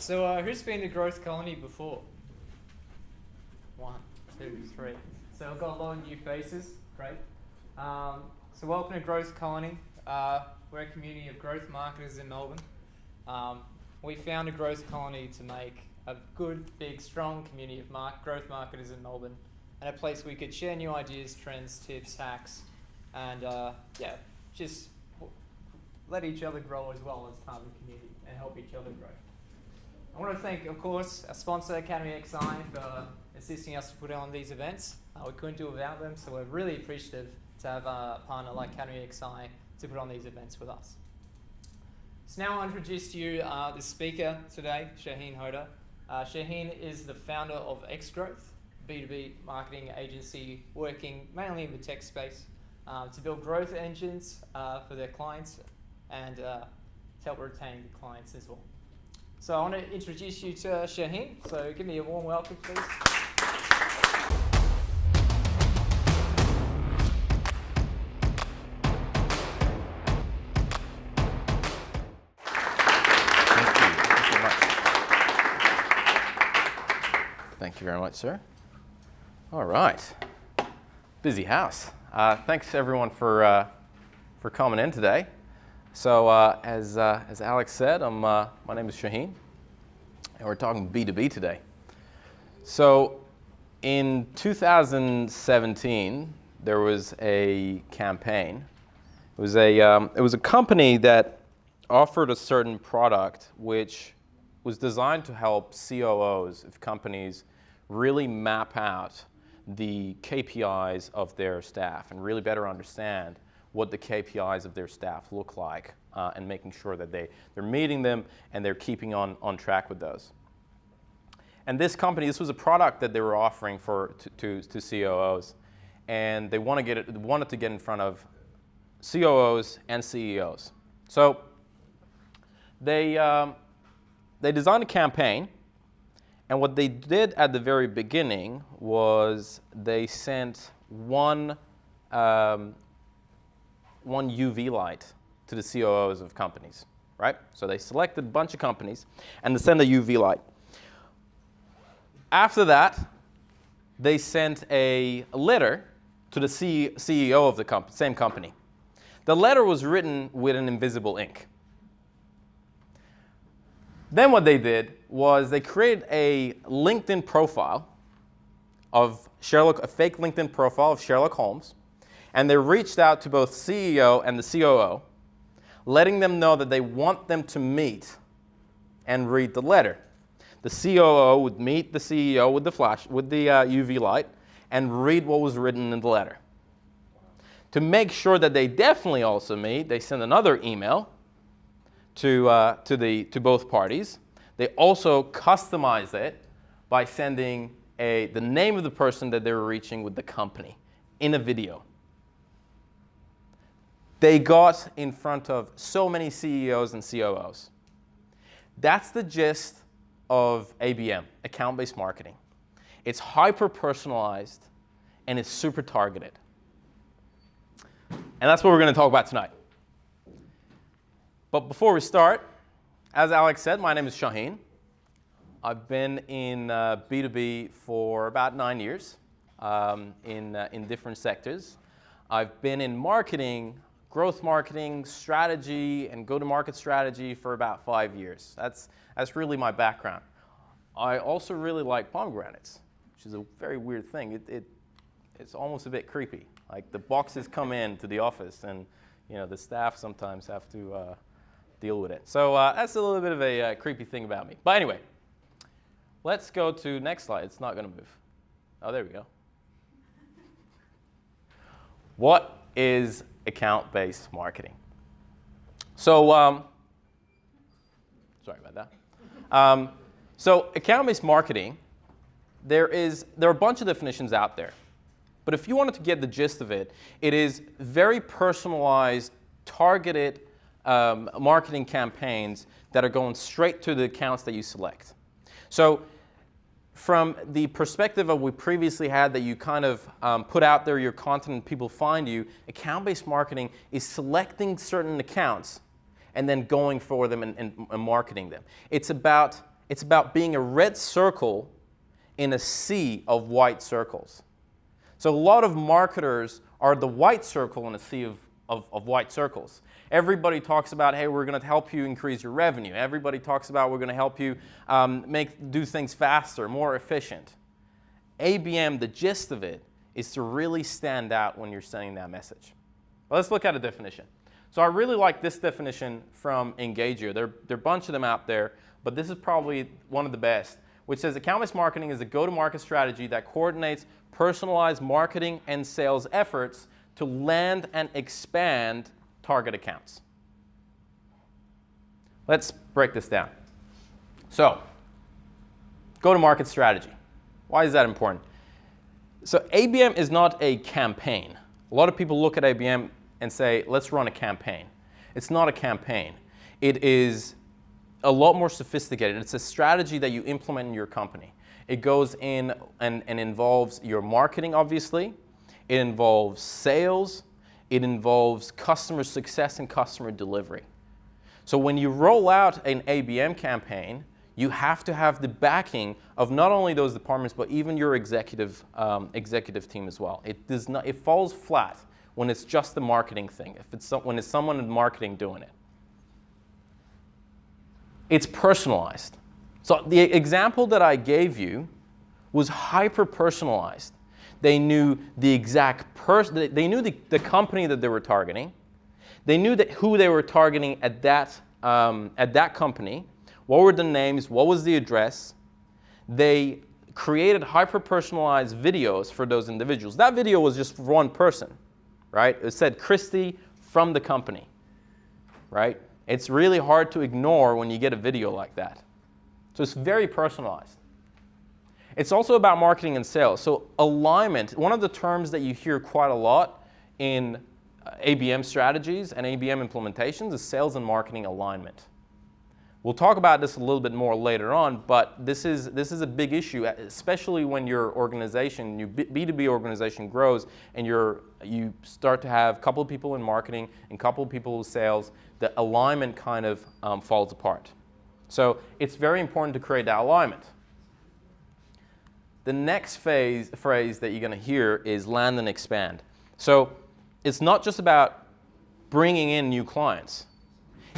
So who's been to Growth Colony before? 1, 2, 3. So I've got a lot of new faces. Great. So welcome to Growth Colony. We're a community of growth marketers in Melbourne. We founded Growth Colony to make a good, big, strong community of growth marketers in Melbourne, and a place we could share new ideas, trends, tips, hacks, and just let each other grow as well as part of the community and help each other grow. I want to thank, of course, our sponsor, Academy XI, for assisting us to put on these events. We couldn't do it without them, so we're really appreciative to have a partner like Academy XI to put on these events with us. So now I'll introduce to you the speaker today, Shaheen Hoda. Shaheen is the founder of Xgrowth, B2B marketing agency working mainly in the tech space to build growth engines for their clients and to help retain the clients as well. So I want to introduce you to Shaheen. So give me a warm welcome, please. Thank you very much, sir. All right, busy house. Thanks everyone for coming in today. So as Alex said, my name is Shaheen, and we're talking B2B today. So in 2017, there was a campaign. It was a company that offered a certain product which was designed to help COOs of companies really map out the KPIs of their staff and really better understand what the KPIs of their staff look like and making sure that they're meeting them and they're keeping on track with those. And this company, this was a product that they were offering to COOs, and they wanted to get in front of COOs and CEOs. So they designed a campaign, and what they did at the very beginning was they sent one UV light to the COOs of companies, right? So they selected a bunch of companies and they sent a UV light. After that, they sent a letter to the CEO of the same company. The letter was written with an invisible ink. Then what they did was they created a LinkedIn profile of a fake LinkedIn profile of Sherlock Holmes, and they reached out to both CEO and the COO, letting them know that they want them to meet and read the letter. The COO would meet the CEO with the UV light and read what was written in the letter. To make sure that they definitely also meet, they sent another email to both parties. They also customized it by sending the name of the person that they were reaching with the company in a video. They got in front of so many CEOs and COOs. That's the gist of ABM, account-based marketing. It's hyper-personalized and it's super targeted. And that's what we're going to talk about tonight. But before we start, as Alex said, my name is Shaheen. I've been in B2B for about 9 years in different sectors. I've been in marketing, growth marketing, strategy, and go-to-market strategy for about 5 years. That's really my background. I also really like pomegranates, which is a very weird thing. It's almost a bit creepy. Like the boxes come in to the office, and the staff sometimes have to deal with it. So that's a little bit of a creepy thing about me. But anyway, let's go to next slide. It's not going to move. Oh, there we go. What is account-based marketing? So, sorry about that. So account-based marketing, there are a bunch of definitions out there. But if you wanted to get the gist of it, it is very personalized, targeted marketing campaigns that are going straight to the accounts that you select. So from the perspective of we previously had that you kind of put out there your content and people find you, account-based marketing is selecting certain accounts and then going for them and marketing them. It's about It's about being a red circle in a sea of white circles. So a lot of marketers are the white circle in a sea of white circles. Everybody talks about, hey, we're going to help you increase your revenue. Everybody talks about, we're going to help you do things faster, more efficient. ABM, the gist of it, is to really stand out when you're sending that message. Well, let's look at a definition. So I really like this definition from Engagio. There are a bunch of them out there, but this is probably one of the best, which says account-based marketing is a go-to-market strategy that coordinates personalized marketing and sales efforts to land and expand target accounts. Let's break this down. So, go-to-market strategy. Why is that important? So ABM is not a campaign. A lot of people look at ABM and say, let's run a campaign. It's not a campaign. It is a lot more sophisticated. It's a strategy that you implement in your company. It goes in and involves your marketing, obviously. It involves sales. It involves customer success and customer delivery. So when you roll out an ABM campaign, you have to have the backing of not only those departments, but even your executive team as well. It falls flat when it's just the marketing thing, when it's someone in marketing doing it. It's personalized. So the example that I gave you was hyper-personalized. They knew the exact person, they knew the company that they were targeting. They knew who they were targeting at that company. What were the names? What was the address? They created hyper-personalized videos for those individuals. That video was just for one person, right? It said Christy from the company, right? It's really hard to ignore when you get a video like that. So it's very personalized. It's also about marketing and sales. So alignment, one of the terms that you hear quite a lot in ABM strategies and ABM implementations is sales and marketing alignment. We'll talk about this a little bit more later on, but this is a big issue, especially when your organization, your B2B organization grows and you start to have a couple of people in marketing and a couple of people in sales. The alignment kind of falls apart. So it's very important to create that alignment. The next phrase that you're going to hear is land and expand. So it's not just about bringing in new clients.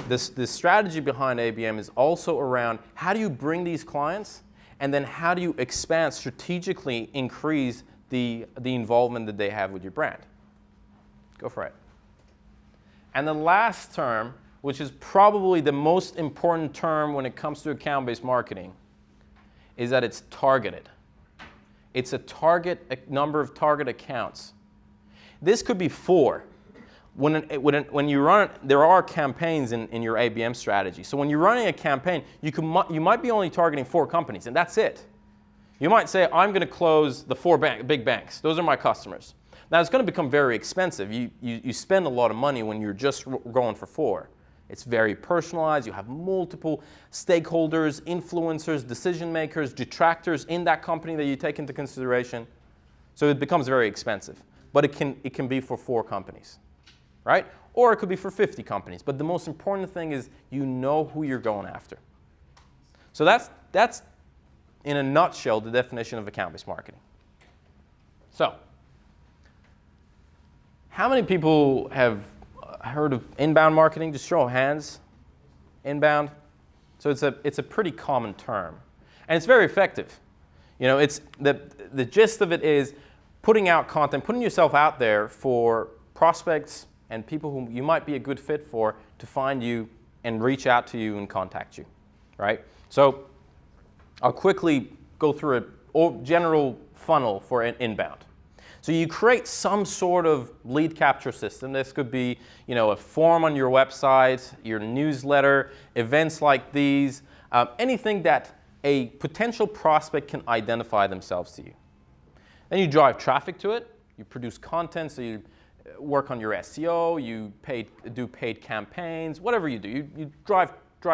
The strategy behind ABM is also around how do you bring these clients and then how do you expand, strategically increase the involvement that they have with your brand. Go for it. And the last term, which is probably the most important term when it comes to account-based marketing, is that it's targeted. It's a number of target accounts. This could be 4. When you run, there are campaigns in your ABM strategy. So when you're running a campaign, you might be only targeting 4 companies, and that's it. You might say, I'm going to close the 4 big banks. Those are my customers. Now, it's going to become very expensive. You spend a lot of money when you're just going for 4. It's very personalized. You have multiple stakeholders, influencers, decision makers, detractors in that company that you take into consideration. So it becomes very expensive. But it can be for 4 companies. Right? Or it could be for 50 companies. But the most important thing is you know who you're going after. So that's in a nutshell, the definition of account-based marketing. So, how many people have heard of inbound marketing? Just show of hands. Inbound. So it's a pretty common term. And it's very effective. You know, it's the gist of it is putting out content, putting yourself out there for prospects and people whom you might be a good fit for to find you and reach out to you and contact you, right? So I'll quickly go through a general funnel for an inbound. So you create some sort of lead capture system. This could be, a form on your website, your newsletter, events like these, anything that a potential prospect can identify themselves to you. Then you drive traffic to it. You produce content, so you work on your SEO, you do paid campaigns, whatever you do. You drive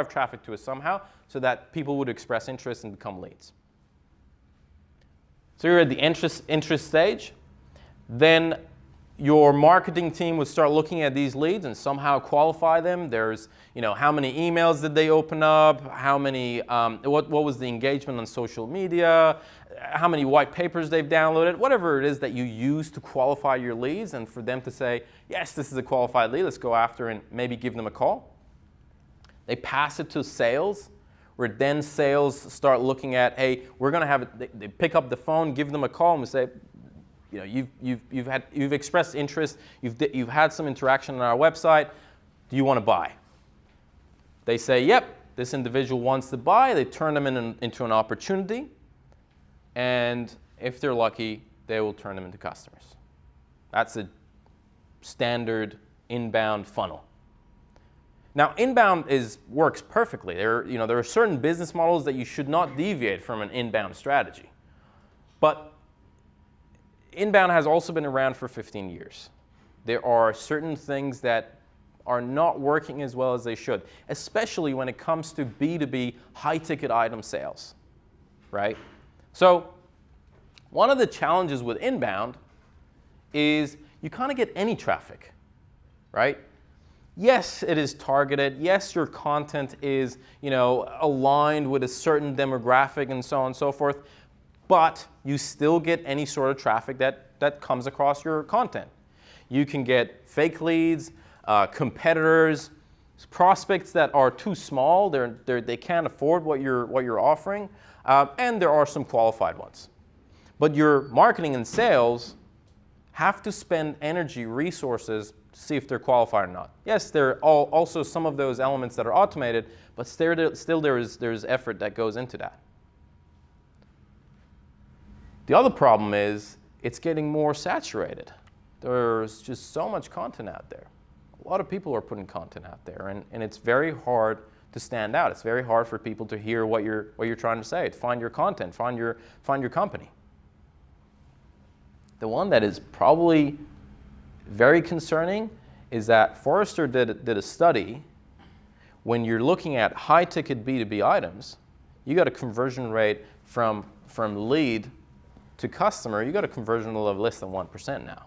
traffic to it somehow so that people would express interest and become leads. So you're at the interest stage. Then your marketing team would start looking at these leads and somehow qualify them. There's, how many emails did they open up? How many, what was the engagement on social media? How many white papers they've downloaded? Whatever it is that you use to qualify your leads, and for them to say, yes, this is a qualified lead, let's go after and maybe give them a call. They pass it to sales, where then sales start looking at, hey, we're going to have it. They pick up the phone, give them a call, and we say, you've expressed interest, you've had some interaction on our website, do you want to buy? They say, yep, this individual wants to buy. They turn them into an opportunity, and if they're lucky, they will turn them into customers. That's a standard inbound funnel. Now, inbound works perfectly. There are certain business models that you should not deviate from an inbound strategy. But inbound has also been around for 15 years. There are certain things that are not working as well as they should, especially when it comes to B2B high-ticket item sales, right? So one of the challenges with inbound is you kind of get any traffic, right? Yes, it is targeted. Yes, your content is, aligned with a certain demographic and so on and so forth, but you still get any sort of traffic that comes across your content. You can get fake leads, competitors, prospects that are too small. They can't afford what you're offering, and there are some qualified ones. But your marketing and sales have to spend energy, resources to see if they're qualified or not. Yes, there are also some of those elements that are automated, but still there's effort that goes into that. The other problem is it's getting more saturated. There's just so much content out there. A lot of people are putting content out there, and it's very hard to stand out. It's very hard for people to hear what you're trying to say, to find your content, find your company. The one that is probably very concerning is that Forrester did a study. When you're looking at high-ticket B2B items, you got a conversion rate from lead to customer, you got a conversion of less than 1% now.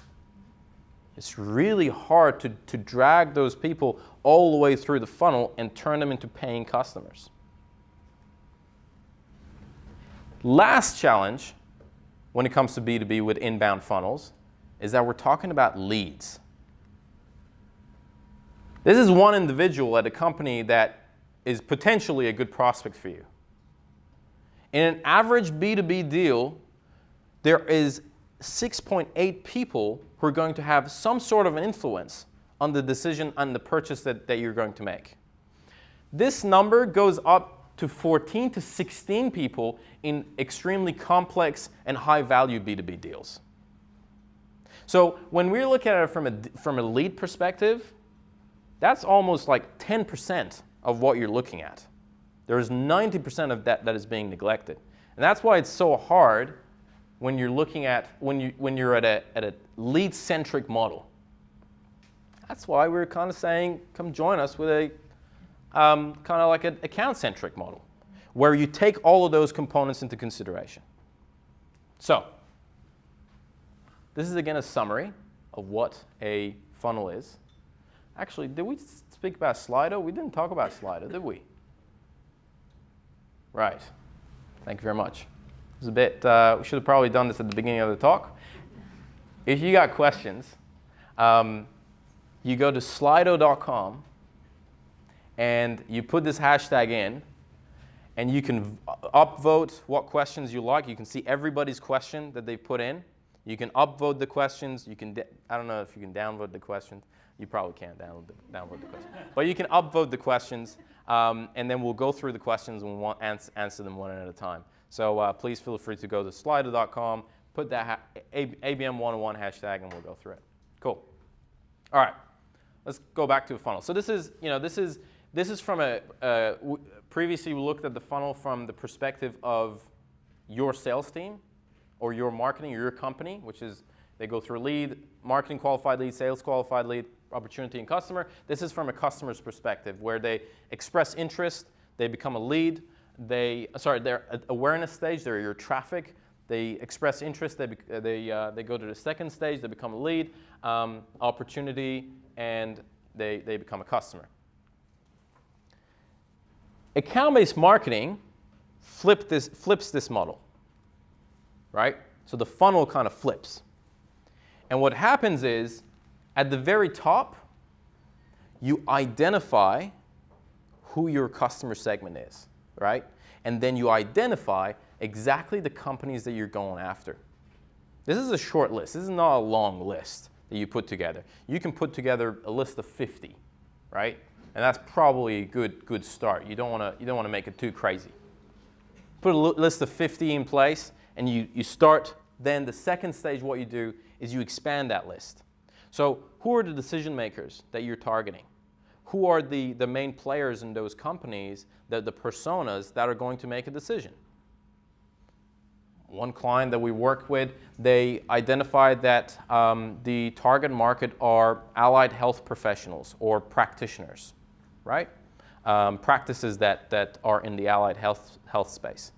It's really hard to drag those people all the way through the funnel and turn them into paying customers. Last challenge when it comes to B2B with inbound funnels is that we're talking about leads. This is one individual at a company that is potentially a good prospect for you. In an average B2B deal, there is 6.8 people who are going to have some sort of an influence on the decision and the purchase that you're going to make. This number goes up to 14 to 16 people in extremely complex and high-value B2B deals. So when we look at it from a lead perspective, that's almost like 10% of what you're looking at. There's 90% of that is being neglected. And that's why it's so hard when you're looking at when you're at a lead-centric model. That's why we're kind of saying, come join us with a kind of like an account-centric model, where you take all of those components into consideration. So this is again a summary of what a funnel is. Actually, did we speak about Slido? We didn't talk about Slido, did we? Right. Thank you very much. It was a bit, we should have probably done this at the beginning of the talk. If you got questions, you go to slido.com and you put this hashtag in, and you can upvote what questions you like. You can see everybody's question that they put in. You can upvote the questions. You can, I don't know if you can downvote the questions. You probably can't downvote the questions. But you can upvote the questions, and then we'll go through the questions and we'll answer them one at a time. So please feel free to go to slido.com, put that ABM101 hashtag, and we'll go through it. Cool. All right. Let's go back to a funnel. So this is from previously we looked at the funnel from the perspective of your sales team or your marketing or your company, which is they go through lead, marketing qualified lead, sales qualified lead, opportunity, and customer. This is from a customer's perspective where they express interest, they become a lead, their awareness stage, they're your traffic, They express interest, they go to the second stage, they become a lead, opportunity, and they become a customer. Account-based marketing flips this model, right? So the funnel kind of flips. And what happens is, at the very top, you identify who your customer segment is, right? And then you identify exactly the companies that you're going after. This is a short list. This is not a long list that you put together. You can put together a list of 50, right? And that's probably a good start. You don't want to make it too crazy. Put a list of 50 in place, and you start. Then the second stage, what you do is you expand that list. So who are the decision makers that you're targeting? Who are the main players in those companies, the personas that are going to make a decision? One client that we worked with, they identified that the target market are allied health professionals or practitioners, right? Practices that are in the allied health space.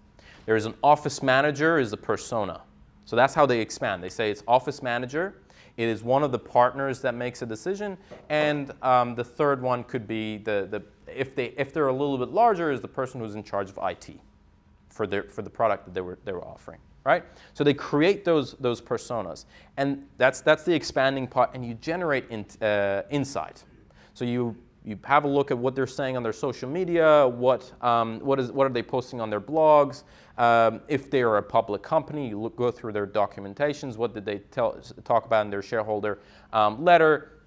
There is an office manager is a persona. So that's how they expand. They say it's office manager. It is one of the partners that makes a decision, and the third one could be if they're a little bit larger, is the person who's in charge of IT for the product that they were offering, right? So they create those personas, and that's the expanding part, and you generate insight. So you have a look at what they're saying on their social media, what are they posting on their blogs. If they are a public company, you go through their documentations. What did they talk about in their shareholder letter?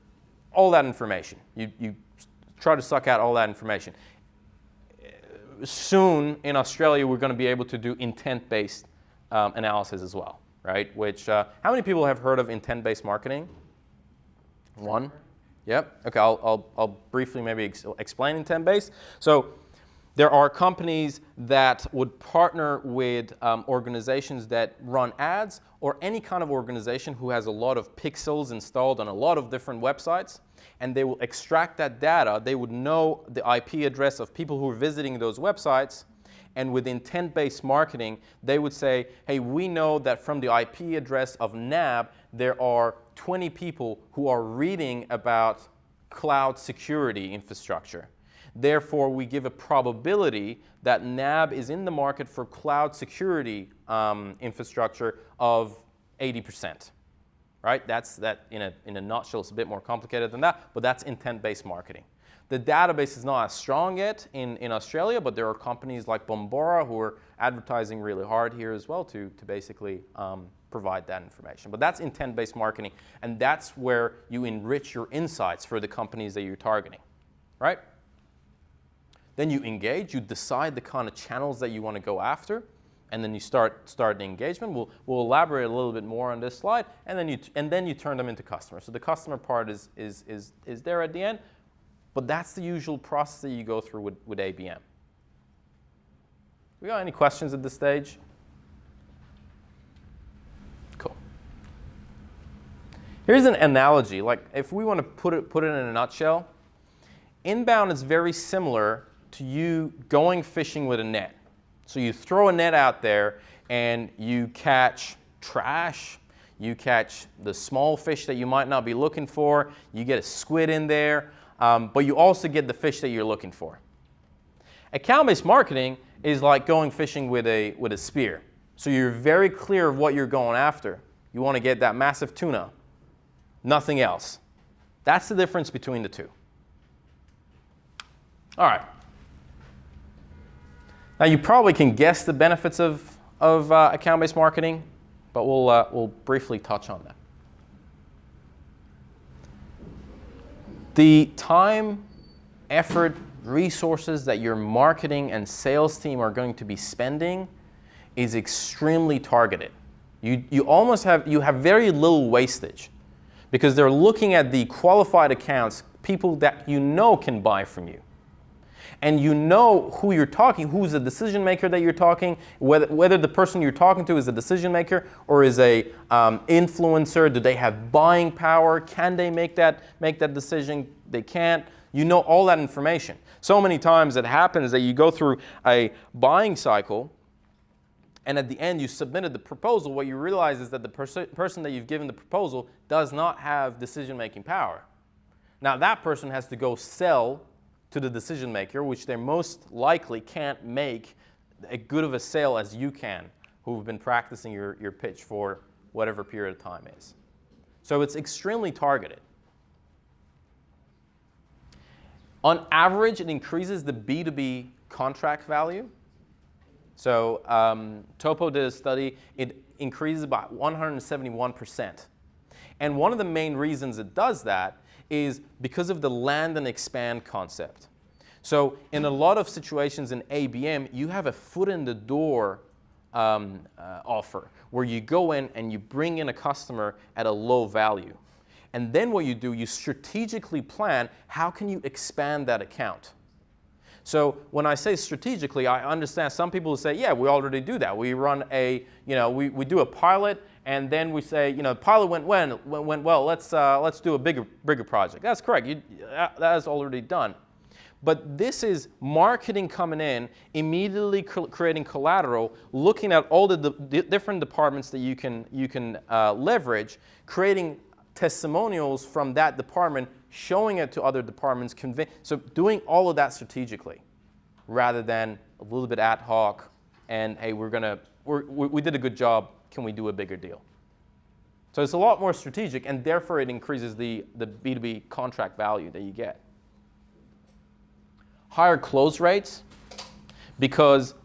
All that information. You try to suck out all that information. Soon in Australia, we're going to be able to do intent-based analysis as well, right? Which how many people have heard of intent-based marketing? One. Yep. Okay. I'll briefly maybe explain intent-based. So there are companies that would partner with organizations that run ads, or any kind of organization who has a lot of pixels installed on a lot of different websites, and they will extract that data. They would know the IP address of people who are visiting those websites, and with intent-based marketing, they would say, hey, we know that from the IP address of NAB, there are 20 people who are reading about cloud security infrastructure. Therefore, we give a probability that NAB is in the market for cloud security infrastructure of 80%. Right? That's that in a nutshell. It's a bit more complicated than that, but that's intent-based marketing. The database is not as strong yet in Australia, but there are companies like Bombora who are advertising really hard here as well to basically provide that information. But that's intent-based marketing, and that's where you enrich your insights for the companies that you're targeting, right? Then you engage, you decide the kind of channels that you want to go after, and then you start the engagement. We'll elaborate a little bit more on this slide, and then you turn them into customers. So the customer part is there at the end, but that's the usual process that you go through with ABM. We got any questions at this stage? Cool. Here's an analogy. Like if we want to put it in a nutshell, inbound is very similar to you going fishing with a net. So you throw a net out there and you catch trash, you catch the small fish that you might not be looking for, you get a squid in there, but you also get the fish that you're looking for. Account-based marketing is like going fishing with a spear. So you're very clear of what you're going after. You want to get that massive tuna, nothing else. That's the difference between the two. All right. Now you probably can guess the benefits of account-based marketing, but we'll briefly touch on that. The time, effort, resources that your marketing and sales team are going to be spending is extremely targeted. You have very little wastage because they're looking at the qualified accounts, people that you know can buy from you. And you know who you're talking, who's the decision maker that you're talking, whether the person you're talking to is a decision maker or is a influencer. Do they have buying power? Can they make that decision? They can't. You know all that information. So many times it happens that you go through a buying cycle and at the end you submitted the proposal, what you realize is that the person that you've given the proposal does not have decision-making power. Now that person has to go sell to the decision maker, which they most likely can't make as good of a sale as you can, who've been practicing your pitch for whatever period of time is. So it's extremely targeted. On average, it increases the B2B contract value. So Topo did a study, it increases by 171%. And one of the main reasons it does that is because of the land and expand concept. So in a lot of situations in ABM, you have a foot in the door offer where you go in and you bring in a customer at a low value. And then what you do, you strategically plan how can you expand that account. So when I say strategically, I understand some people will say, yeah, we already do that. We run a, we do a pilot, and then we say, the pilot went well. Let's do a bigger project. That's correct. That is already done. But this is marketing coming in, immediately creating collateral, looking at all the different departments that you can leverage, creating testimonials from that department, showing it to other departments, so doing all of that strategically, rather than a little bit ad hoc and hey, we did a good job, can we do a bigger deal? So it's a lot more strategic, and therefore it increases the B2B contract value that you get. Higher close rates, because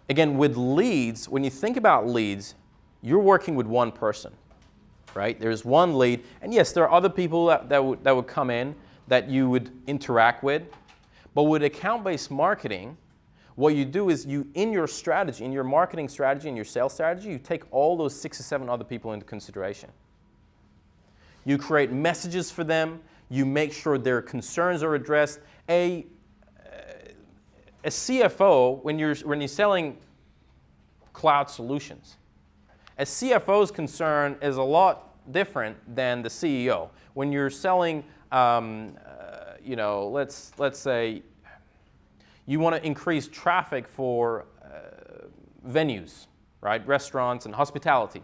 again, with leads, when you think about leads, you're working with one person, right? There's one lead, and yes, there are other people that would come in that you would interact with, but with account-based marketing, what you do is in your strategy, in your marketing strategy, in your sales strategy, you take all those 6 or 7 other people into consideration. You create messages for them, you make sure their concerns are addressed. A CFO, when you're selling cloud solutions, a CFO's concern is a lot different than the CEO. When you're selling, let's say you want to increase traffic for venues, right? Restaurants and hospitality.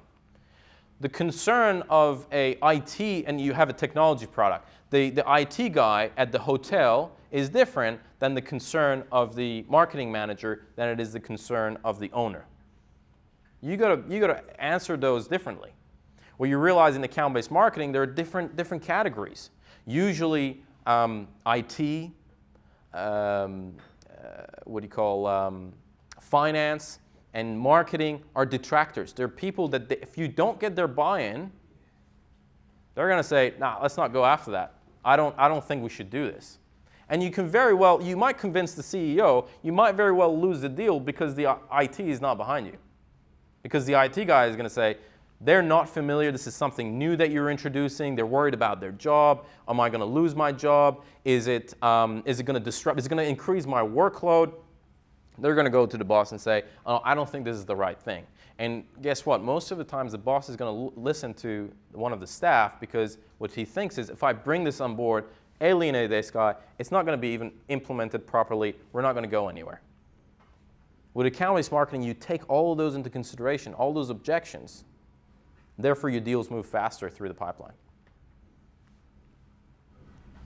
The concern of a IT, and you have a technology product, the IT guy at the hotel is different than the concern of the marketing manager than it is the concern of the owner. You gotta answer those differently. What you realize in account-based marketing, there are different categories. Usually, IT, finance, and marketing are detractors. They're people that if you don't get their buy-in, they're going to say, nah, let's not go after that. I don't think we should do this. And you might convince the CEO, you might very well lose the deal because the IT is not behind you. Because the IT guy is going to say, they're not familiar, this is something new that you're introducing, they're worried about their job, am I going to lose my job, is it going to disrupt, is it going to increase my workload? They're going to go to the boss and say, oh, I don't think this is the right thing. And guess what? Most of the times the boss is going to listen to one of the staff because what he thinks is if I bring this on board, alienate this guy, it's not going to be even implemented properly, we're not going to go anywhere. With account-based marketing, you take all of those into consideration, all those objections. Therefore, your deals move faster through the pipeline.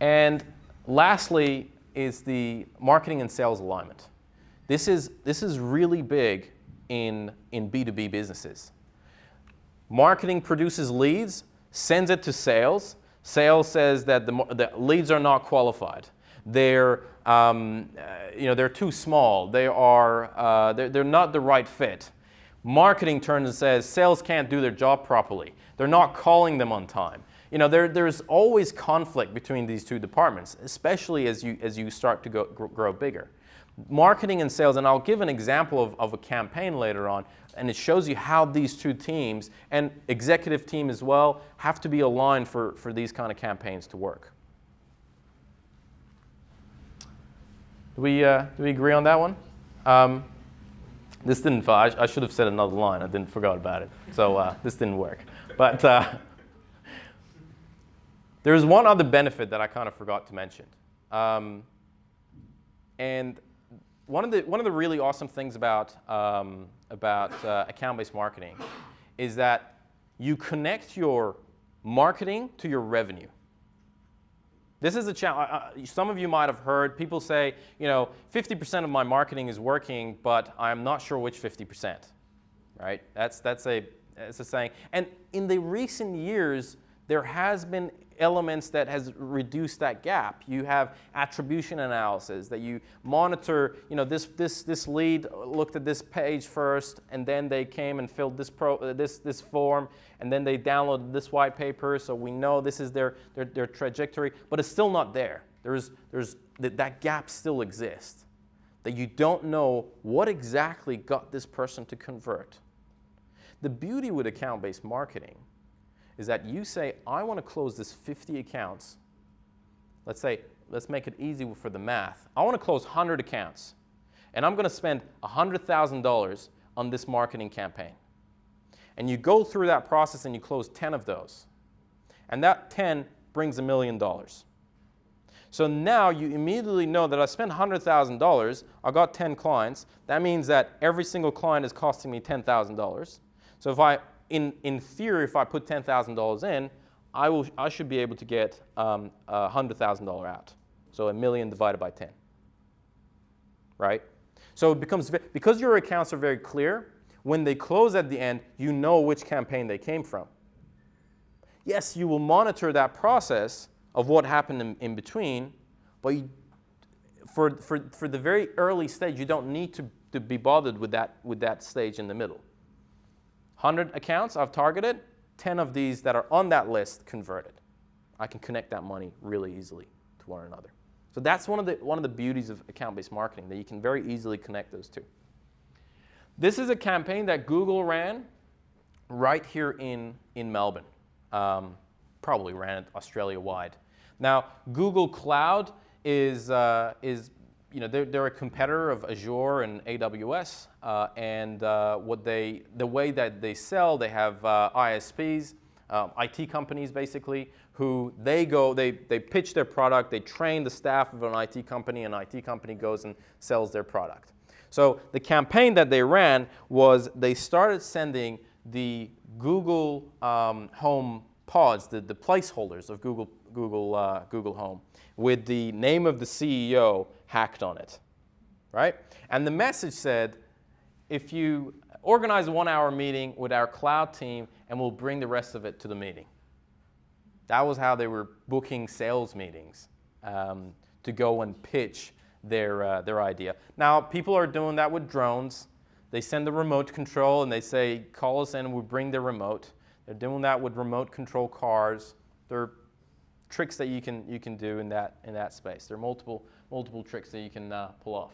And lastly is the marketing and sales alignment. This is really big in B2B businesses. Marketing produces leads, sends it to sales. Sales says that the leads are not qualified. They're too small. They're not the right fit. Marketing turns and says sales can't do their job properly. They're not calling them on time. There's always conflict between these two departments, especially as you start to grow bigger. Marketing and sales, and I'll give an example of a campaign later on, and it shows you how these two teams, and executive team as well, have to be aligned for these kind of campaigns to work. Do we agree on that one? This didn't, I should have said another line, I forgot about it, so this didn't work. But there's one other benefit that I kind of forgot to mention. And one of the really awesome things about account-based marketing is that you connect your marketing to your revenue. This is a challenge. Some of you might have heard people say, 50% of my marketing is working, but I'm not sure which 50%. Right? That's a saying. And in the recent years, there has been elements that has reduced that gap. You have attribution analysis that you monitor. This lead looked at this page first, and then they came and filled this form, and then they downloaded this white paper, so we know this is their trajectory. But it's still not there. That gap still exists. That you don't know what exactly got this person to convert. The beauty with account-based marketing is that you say, I want to close this 50 accounts. Let's make it easy for the math. I want to close 100 accounts, and I'm going to spend $100,000 on this marketing campaign. And you go through that process and you close 10 of those. And that 10 brings $1 million. So now you immediately know that I spent $100,000, I got 10 clients. That means that every single client is costing me $10,000. So in theory, if I put $10,000 in, I should be able to get $100,000 out. So $1 million divided by 10, right? So it becomes, because your accounts are very clear, when they close at the end, you know which campaign they came from. Yes, you will monitor that process of what happened in between, but for the very early stage, you don't need to be bothered with that stage in the middle. 100 accounts I've targeted, 10 of these that are on that list converted. I can connect that money really easily to one another. So that's one of the beauties of account-based marketing, that you can very easily connect those two. This is a campaign that Google ran right here in Melbourne. Probably ran it Australia-wide. Now, Google Cloud is they're a competitor of Azure and AWS, and the way that they sell, they have ISPs, IT companies basically, who they pitch their product, they train the staff of an IT company, and an IT company goes and sells their product. So the campaign that they ran was they started sending the Google Home pods, the placeholders of Google Home, with the name of the CEO hacked on it, right? And the message said, if you organize a 1-hour meeting with our cloud team, and we'll bring the rest of it to the meeting. That was how they were booking sales meetings to go and pitch their idea. Now, people are doing that with drones. They send the remote control, and they say, call us in, and we'll bring the remote. They're doing that with remote control cars. There are tricks that you can do in that space. There are multiple tricks that you can pull off.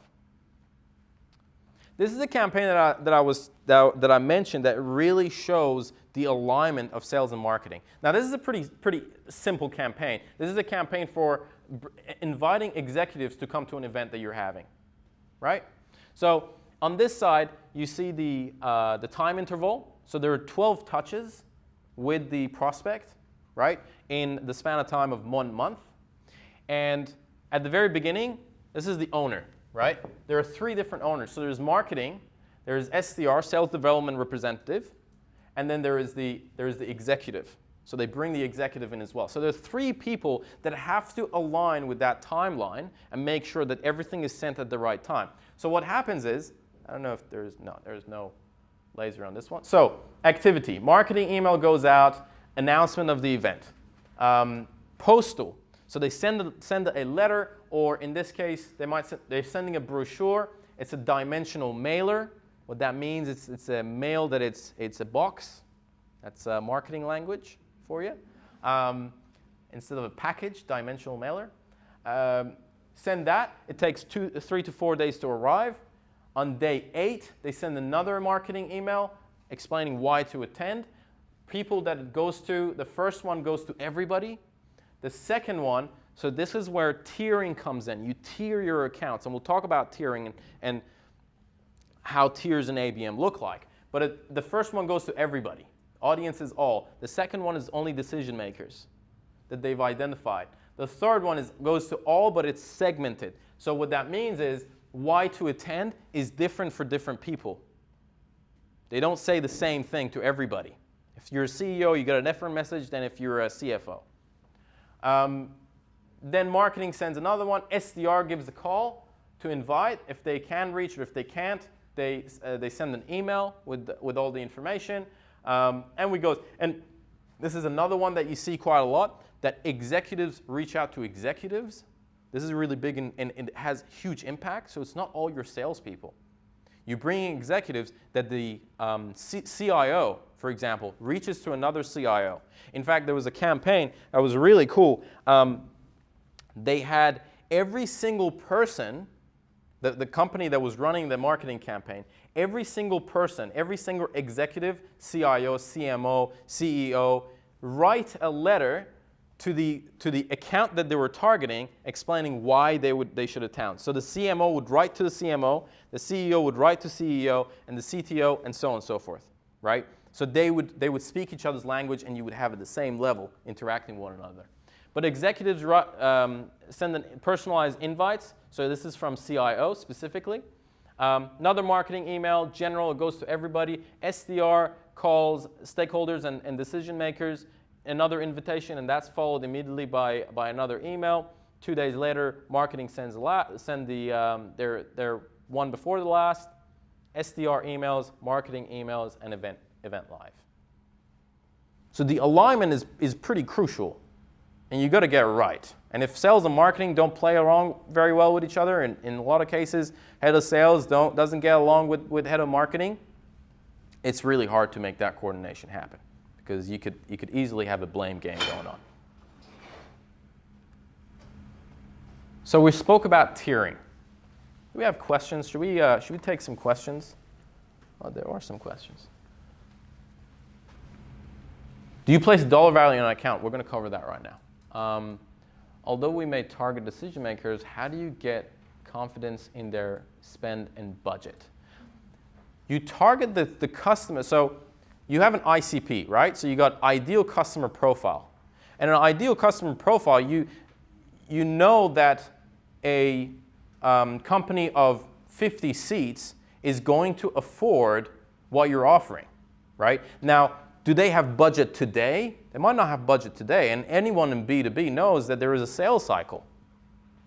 This is a campaign that I mentioned that really shows the alignment of sales and marketing. Now, this is a pretty simple campaign. This is a campaign for inviting executives to come to an event that you're having, right? So on this side, you see the time interval. So there are 12 touches with the prospect, right, in the span of time of 1 month. And at the very beginning, this is the owner, right? There are 3 different owners. So there's marketing, there's SDR, sales development representative, and then there is the executive. So they bring the executive in as well. So there are 3 people that have to align with that timeline and make sure that everything is sent at the right time. So what happens is, I don't know if there's no laser on this one. So activity, marketing email goes out, announcement of the event. Postal, so they send a letter, or in this case, they're sending a brochure. It's a dimensional mailer. What that means, it's a mail that it's a box. That's marketing language for you. Instead of a package, dimensional mailer. Send that. It takes 3 to 4 days to arrive. On day 8, they send another marketing email explaining why to attend. People that it goes to, the first one goes to everybody. The second one, so this is where tiering comes in. You tier your accounts, and we'll talk about tiering and how tiers in ABM look like. But the first one goes to everybody. Audience is all. The second one is only decision makers that they've identified. The third one goes to all, but it's segmented. So what that means is, why to attend is different for different people. They don't say the same thing to everybody. If you're a CEO, you get a different message than if you're a CFO. Then marketing sends another one. SDR gives a call to invite. If they can reach, or if they can't, they send an email with all the information. And we go. And this is another one that you see quite a lot, that executives reach out to executives. This is really big and it has huge impact. So it's not all your salespeople. You bring in executives that the CIO, for example, reaches to another CIO. In fact, there was a campaign that was really cool. They had every single person, the company that was running the marketing campaign, every single person, every single executive, CIO, CMO, CEO, write a letter to the account that they were targeting, explaining why they should attend. So the CMO would write to the CMO, the CEO would write to CEO, and the CTO, and so on and so forth, right? So they would speak each other's language, and you would have at the same level interacting with one another. But executives send personalized invites. So this is from CIO specifically. Another marketing email, general, it goes to everybody. SDR calls stakeholders and decision makers. Another invitation, and that's followed immediately by another email. 2 days later, marketing sends their one before the last. SDR emails, marketing emails, and event live. So the alignment is pretty crucial, and you got to get it right. And if sales and marketing don't play along very well with each other, and in a lot of cases, head of sales doesn't get along with head of marketing, it's really hard to make that coordination happen, because you could easily have a blame game going on. So we spoke about tiering. Do we have questions? Should we take some questions? Oh, there are some questions. Do you place dollar value on an account? We're going to cover that right now. Although we may target decision makers, how do you get confidence in their spend and budget? You target the customer. So you have an ICP, right? So you got ideal customer profile. And an ideal customer profile, you know that a company of 50 seats is going to afford what you're offering, right? Now, do they have budget today? They might not have budget today, and anyone in B2B knows that there is a sales cycle.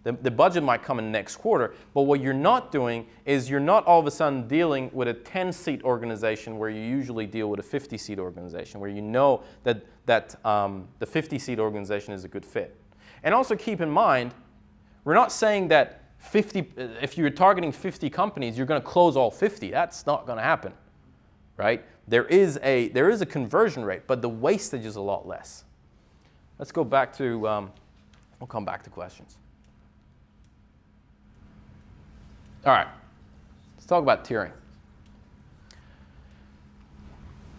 The budget might come in next quarter, but what you're not doing is you're not all of a sudden dealing with a 10-seat organization where you usually deal with a 50-seat organization, where you know that the 50-seat organization is a good fit. And also keep in mind, we're not saying that if you're targeting 50 companies, you're going to close all 50. That's not going to happen, right? There is a conversion rate, but the wastage is a lot less. Let's go back to, we'll come back to questions. All right, let's talk about tiering.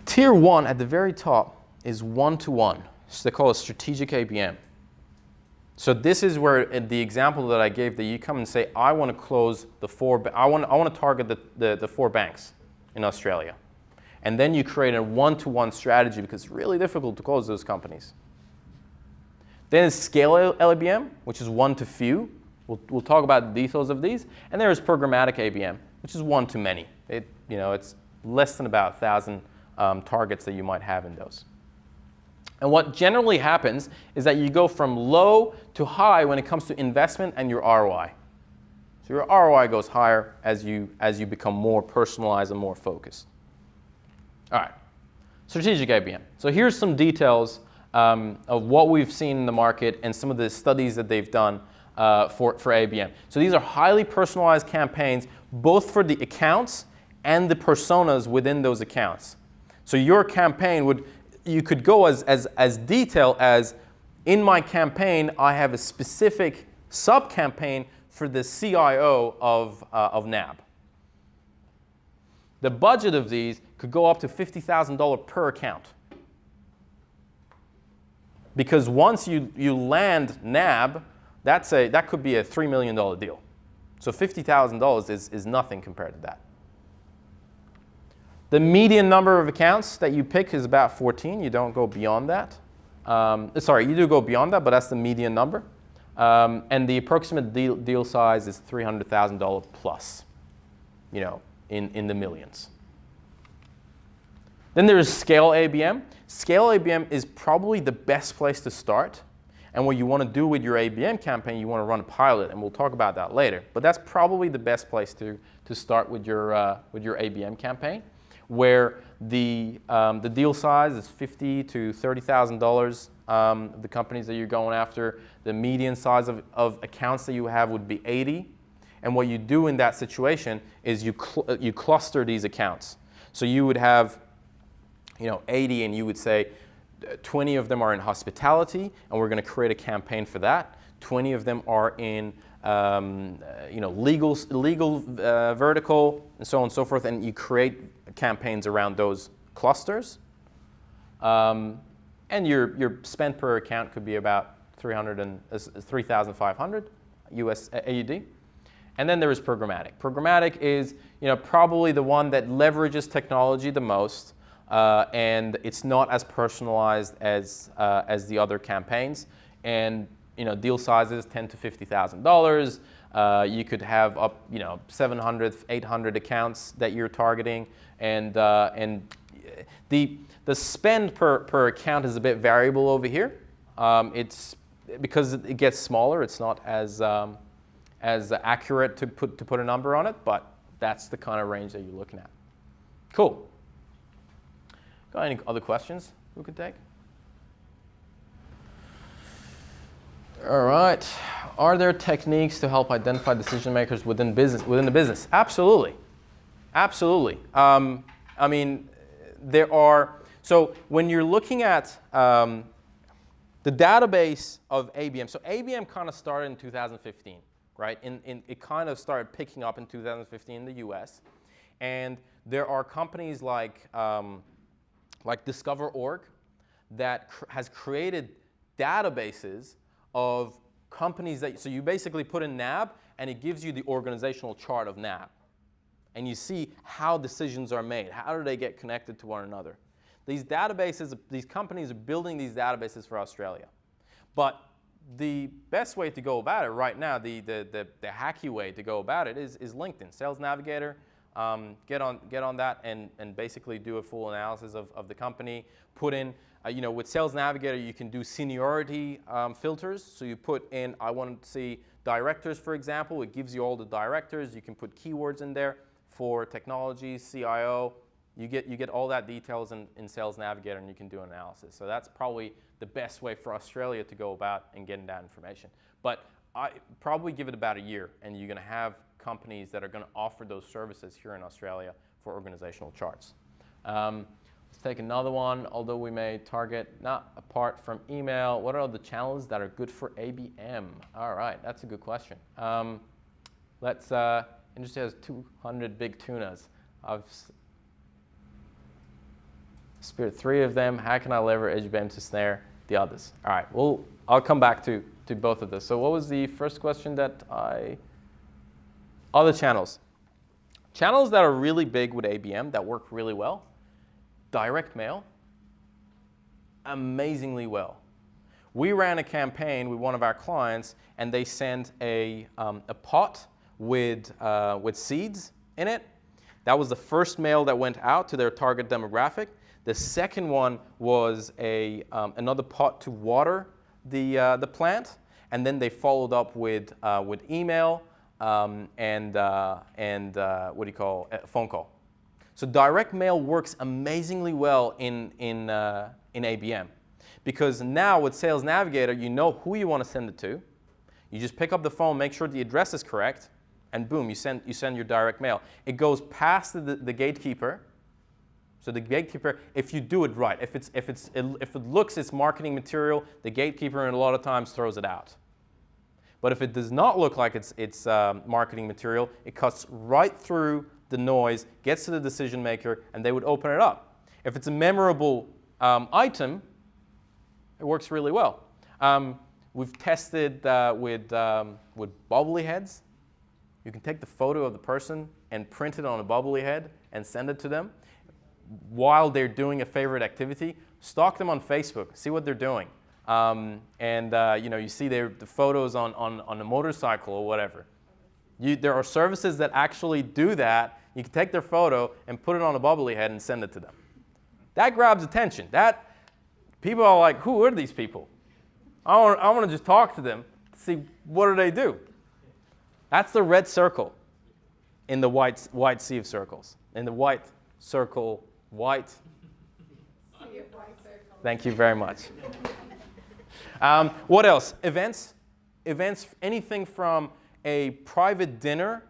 Tier 1 at the very top is one-to-one. So they call it strategic ABM. So this is where the example that I gave, that you come and say, I want to close I want to target the 4 banks in Australia. And then you create a one-to-one strategy, because it's really difficult to close those companies. Then it's scale ABM, which is one-to-few. We'll talk about the details of these. And there is programmatic ABM, which is one-to-many. It's less than about 1,000 targets that you might have in those. And what generally happens is that you go from low to high when it comes to investment and your ROI. So your ROI goes higher as you become more personalized and more focused. All right, strategic ABM. So here's some details of what we've seen in the market and some of the studies that they've done for ABM. So these are highly personalized campaigns, both for the accounts and the personas within those accounts. So your campaign you could go as detailed as, in my campaign, I have a specific sub-campaign for the CIO of NAB. The budget of these could go up to $50,000 per account. Because once you land NAB, that could be a $3 million deal. So $50,000 is nothing compared to that. The median number of accounts that you pick is about 14. You don't go beyond that. Sorry, you do go beyond that, but that's the median number. And the approximate deal size is $300,000 plus, you know, in the millions. Then there is scale ABM. Scale ABM is probably the best place to start. And what you want to do with your ABM campaign, you want to run a pilot, and we'll talk about that later. But that's probably the best place to start with your ABM campaign, where the deal size is $50,000 to $30,000. The companies that you're going after, the median size of accounts that you have would be 80. And what you do in that situation is you cluster these accounts. So you would have, you know, 80, and you would say 20 of them are in hospitality, and we're going to create a campaign for that. 20 of them are in you know, legal vertical, and so on and so forth, and you create campaigns around those clusters. And your spend per account could be about 3,500 US AUD. And then there is programmatic. Programmatic is, you know, probably the one that leverages technology the most, and it's not as personalized as the other campaigns. And, you know, deal sizes $10,000 to $50,000. You could have up, you know, 700, 800 accounts that you're targeting, and the spend per account is a bit variable over here. It's because it gets smaller. It's not as accurate to put a number on it, but that's the kind of range that you're looking at. Cool. Got any other questions we could take? All right. Are there techniques to help identify decision makers within the business? Absolutely. Absolutely. I mean, there are. So when you're looking at the database of ABM, so ABM kind of started in 2015, right? It kind of started picking up in 2015 in the US. And there are companies like Discover.org that has created databases of companies that, so you basically put in NAB, and it gives you the organizational chart of NAB. And you see how decisions are made. How do they get connected to one another? These databases, these companies are building these databases for Australia. But the best way to go about it right now, the hacky way to go about it is LinkedIn. Sales Navigator, get on that and basically do a full analysis of the company. Put in, you know, with Sales Navigator, you can do seniority filters. So you put in, I want to see directors, for example. It gives you all the directors. You can put keywords in there for technology, CIO. You get all that details in Sales Navigator, and you can do an analysis. So that's probably the best way for Australia to go about and getting that information. But I probably give it about a year, and you're going to have companies that are going to offer those services here in Australia for organizational charts. Let's take another one. Although we may target not apart from email, what are the channels that are good for ABM? All right, that's a good question. Industry has 200 big tunas. I've speared 3 of them. How can I leverage ABM to snare the others? All right, well, I'll come back to both of this. So what was the first question that other channels. Channels that are really big with ABM that work really well. Direct mail, amazingly well. We ran a campaign with one of our clients, and they sent a pot with seeds in it. That was the first mail that went out to their target demographic. The second one was another pot to water the plant, and then they followed up with email and what do you call a phone call. So direct mail works amazingly well in ABM, because now with Sales Navigator, you know who you want to send it to. You just pick up the phone, make sure the address is correct, and boom, you send your direct mail. It goes past the gatekeeper. So the gatekeeper, if you do it right, if it looks it's marketing material, the gatekeeper a lot of times throws it out. But if it does not look like it's marketing material, it cuts right through the noise, gets to the decision maker, and they would open it up. If it's a memorable item, it works really well. We've tested with bobbly heads. You can take the photo of the person and print it on a bobbly head and send it to them while they're doing a favorite activity. Stalk them on Facebook, see what they're doing. You see the photos on a motorcycle or whatever. There are services that actually do that. You can take their photo and put it on a bubbly head and send it to them. That grabs attention. People are like, who are these people? I want to just talk to them to see what they do. That's the red circle in the white sea of circles. In the white circle, white. Sea of white circles. Thank you very much. What else? Events, anything from a private dinner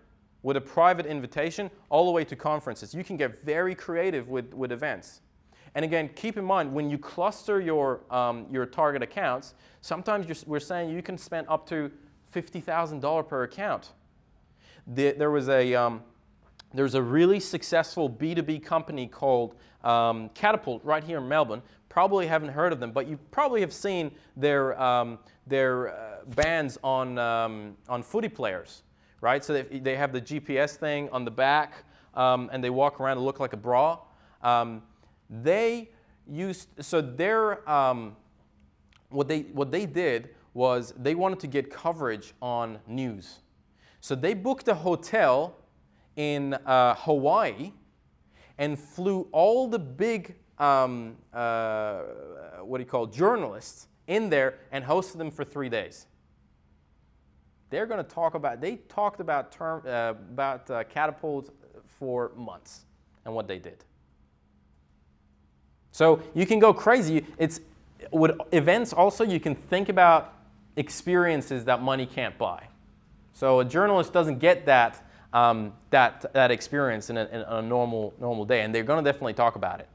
with a private invitation all the way to conferences. You can get very creative with events. And again, keep in mind, when you cluster your target accounts, sometimes we're saying you can spend up to $50,000 per account. There's a really successful B2B company called Catapult right here in Melbourne. Probably haven't heard of them, but you probably have seen their bands on footy players, right? So they have the GPS thing on the back, and they walk around and look like a bra. What they did was they wanted to get coverage on news. So they booked a hotel in Hawaii and flew all the big journalists in there and hosted them for 3 days. They talked about Catapult for months and what they did. So you can go crazy. With events also, you can think about experiences that money can't buy. So a journalist doesn't get that experience in a normal day, and they're going to definitely talk about it.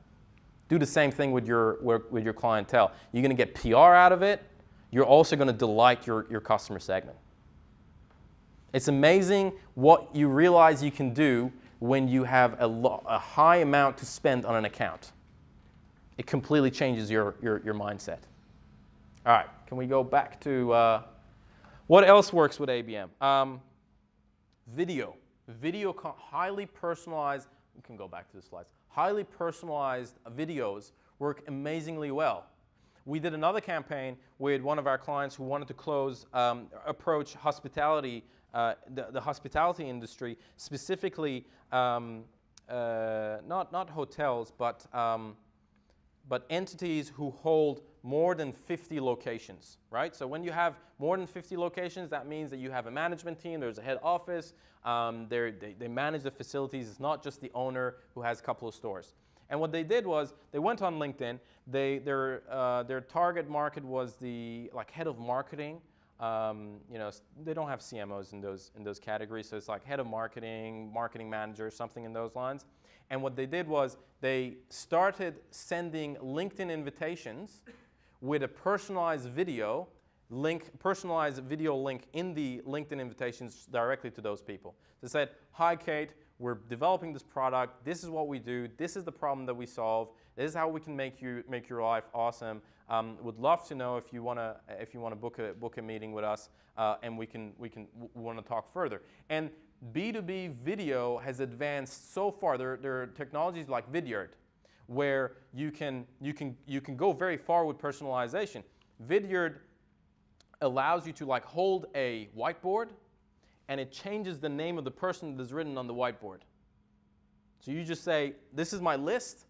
Do the same thing with your clientele. You're going to get PR out of it. You're also going to delight your customer segment. It's amazing what you realize you can do when you have a high amount to spend on an account. It completely changes your mindset. All right, can we go back to what else works with ABM? Video. Highly personalized. We can go back to the slides. Highly personalized videos work amazingly well. We did another campaign with one of our clients who wanted to approach hospitality, the hospitality industry, specifically not hotels, but entities who hold more than 50 locations, right? So when you have more than 50 locations, that means that you have a management team, there's a head office, they manage the facilities. It's not just the owner who has a couple of stores. And what they did was they went on LinkedIn. Their target market was the head of marketing. They don't have CMOs in those categories, so it's like head of marketing, marketing manager, something in those lines. And what they did was they started sending LinkedIn invitations with a personalized video link in the LinkedIn invitations directly to those people. They said, "Hi, Kate, we're developing this product. This is what we do. This is the problem that we solve. This is how we can make your life awesome. Would love to know if you want to book a meeting with us, and we want to talk further." And B2B video has advanced so far. There are technologies like Vidyard, where you can go very far with personalization. Vidyard allows you to hold a whiteboard, and it changes the name of the person that is written on the whiteboard. So you just say, "This is my list.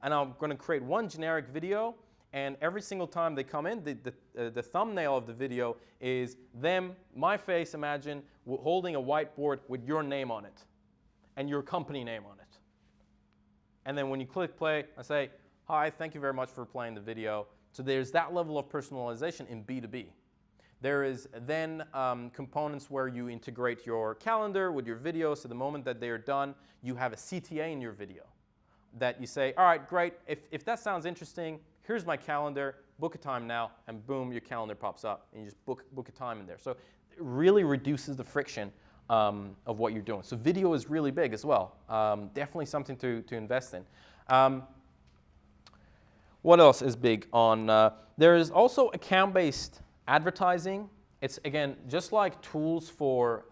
And I'm going to create one generic video." And every single time they come in, the thumbnail of the video is them, my face, imagine, holding a whiteboard with your name on it and your company name on it. And then when you click play, I say, "Hi, thank you very much for playing the video." So there's that level of personalization in B2B. There is then components where you integrate your calendar with your video. So the moment that they are done, you have a CTA in your video that you say, "All right, great. If that sounds interesting, here's my calendar, book a time now," and boom, your calendar pops up, and you just book a time in there. So it really reduces the friction of what you're doing. So video is really big as well. Definitely something to invest in. What else is big on? There is also account-based advertising. It's, again, just like tools for,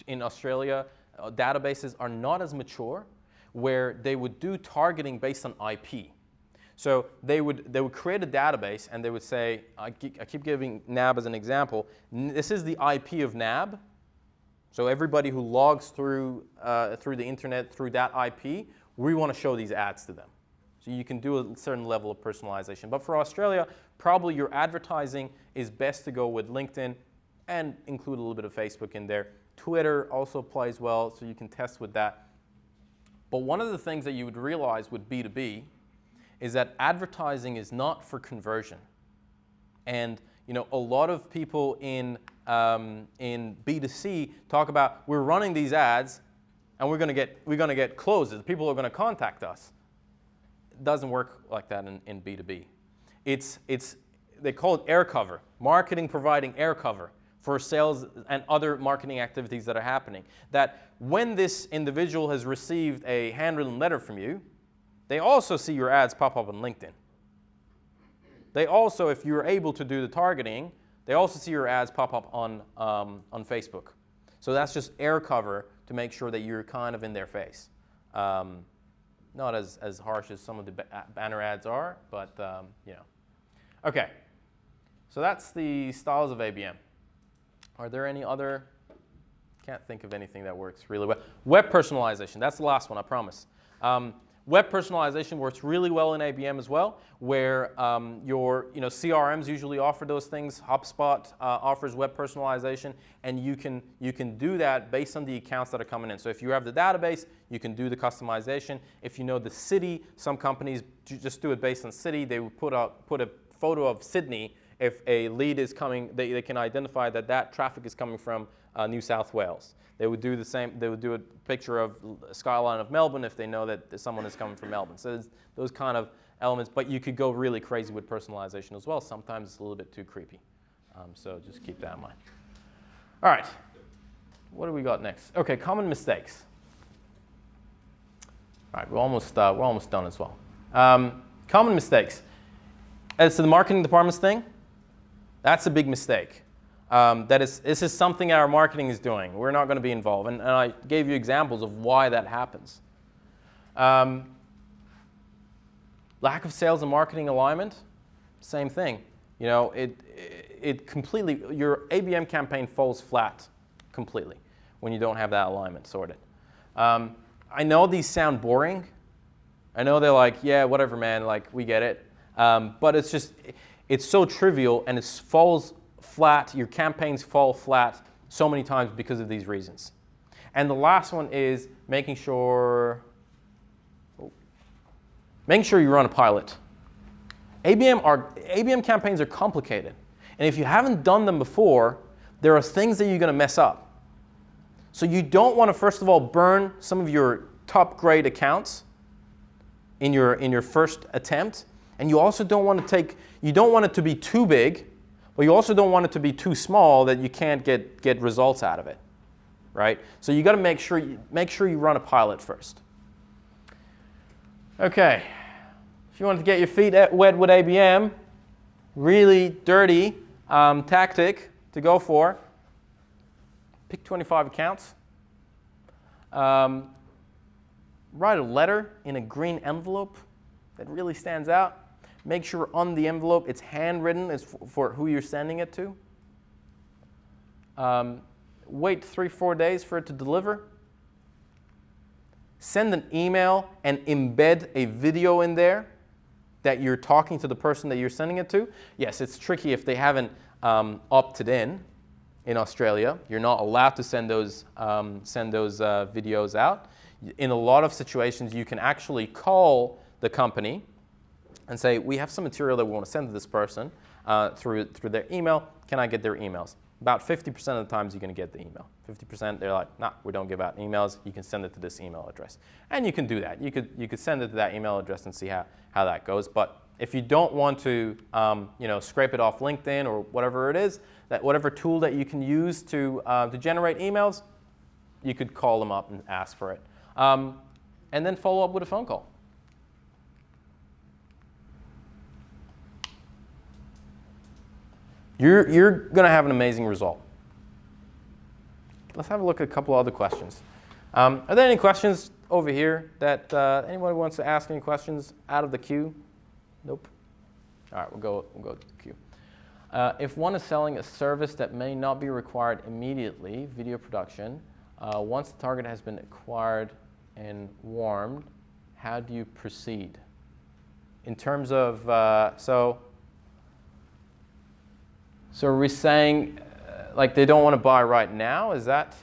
in Australia, databases are not as mature, where they would do targeting based on IP. So they would create a database, and they would say, I keep giving NAB as an example. This is the IP of NAB. So everybody who logs through the internet through that IP, we want to show these ads to them. So you can do a certain level of personalization. But for Australia, probably your advertising is best to go with LinkedIn and include a little bit of Facebook in there. Twitter also plays well, so you can test with that. But one of the things that you would realize with B2B is that advertising is not for conversion. And a lot of people in B2C talk about, we're running these ads and we're going to get closes. People are going to contact us. It doesn't work like that in B2B. They call it air cover, marketing providing air cover for sales and other marketing activities that are happening. That when this individual has received a handwritten letter from you, they also see your ads pop up on LinkedIn. They also, if you're able to do the targeting, they also see your ads pop up on Facebook. So that's just air cover to make sure that you're kind of in their face. Not as harsh as some of the banner ads are, but Okay, so that's the styles of ABM. Are there any other? Can't think of anything that works really well. Web personalization, that's the last one, I promise. Web personalization works really well in ABM as well, where your CRMs usually offer those things. HubSpot offers web personalization, and you can do that based on the accounts that are coming in. So if you have the database, you can do the customization. If you know the city, some companies just do it based on city. They would put a photo of Sydney. If a lead is coming, they can identify that traffic is coming from New South Wales. They would do the same. They would do a picture of a skyline of Melbourne if they know that someone is coming from Melbourne. So there's those kind of elements. But you could go really crazy with personalization as well. Sometimes it's a little bit too creepy. So just keep that in mind. All right. What do we got next? OK, common mistakes. All right, we're almost done as well. Common mistakes. As to the marketing department's thing, that's a big mistake. This is something our marketing is doing. We're not going to be involved. And I gave you examples of why that happens. Lack of sales and marketing alignment, same thing. It completely, your ABM campaign falls flat completely when you don't have that alignment sorted. I know these sound boring. I know they're like, yeah, whatever, man, like we get it. But it's so trivial, and it falls flat. Your campaigns fall flat so many times because of these reasons. And the last one is making sure you run a pilot. ABM campaigns are complicated. And if you haven't done them before, there are things that you're going to mess up. So you don't want to, first of all, burn some of your top grade accounts in your first attempt. And you also don't want it to be too big, but you also don't want it to be too small that you can't get results out of it, right? So you got to make sure you run a pilot first. Okay, if you want to get your feet wet with ABM, really dirty tactic to go for. Pick 25 accounts. Write a letter in a green envelope that really stands out. Make sure on the envelope it's handwritten, it's for who you're sending it to. Wait 3-4 days for it to deliver. Send an email and embed a video in there that you're talking to the person that you're sending it to. Yes, it's tricky if they haven't opted in Australia. You're not allowed to send those videos out. In a lot of situations, you can actually call the company and say, we have some material that we want to send to this person through their email. Can I get their emails? About 50% of the times you're going to get the email. 50% they're like, nah, we don't give out emails. You can send it to this email address. And you can do that. You could send it to that email address and see how that goes. But if you don't want to scrape it off LinkedIn or whatever it is, whatever tool that you can use to generate emails, you could call them up and ask for it. And then follow up with a phone call. You're going to have an amazing result. Let's have a look at a couple other questions. Are there any questions over here that anyone wants to ask any questions out of the queue? Nope. All right, we'll go to the queue. If one is selling a service that may not be required immediately, video production, once the target has been acquired and warmed, how do you proceed? In terms of, so are we saying like they don't want to buy right now? Is that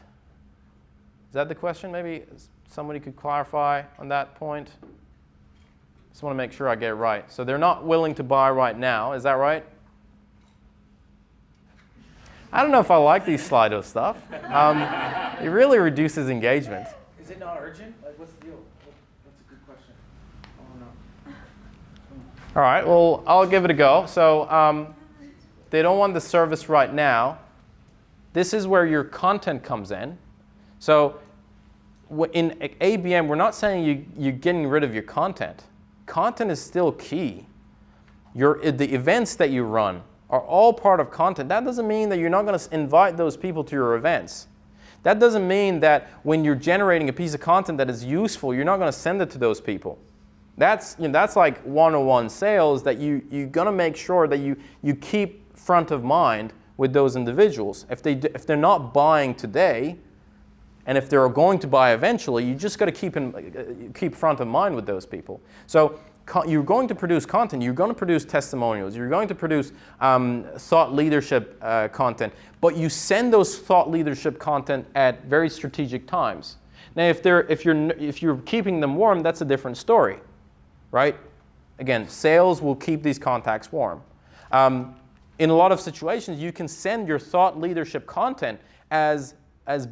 the question? Maybe somebody could clarify on that point. Just want to make sure I get it right. So they're not willing to buy right now. Is that right? I don't know if I like these Slido stuff. It really reduces engagement. Is it not urgent? Like, what's the deal? That's a good question. Oh, no. All right, well, I'll give it a go. So they don't want the service right now. This is where your content comes in. So in ABM, we're not saying you're getting rid of your content. Content is still key. The events that you run are all part of content. That doesn't mean that you're not going to invite those people to your events. That doesn't mean that when you're generating a piece of content that is useful, you're not going to send it to those people. That's like one-on-one sales that you're going to make sure that you keep front of mind with those individuals. If they're not buying today, and if they're going to buy eventually, you just got to keep front of mind with those people. So you're going to produce content, you're going to produce testimonials, you're going to produce thought leadership content, but you send those thought leadership content at very strategic times. Now, if you're keeping them warm, that's a different story, right? Again, sales will keep these contacts warm. In a lot of situations, you can send your thought leadership content as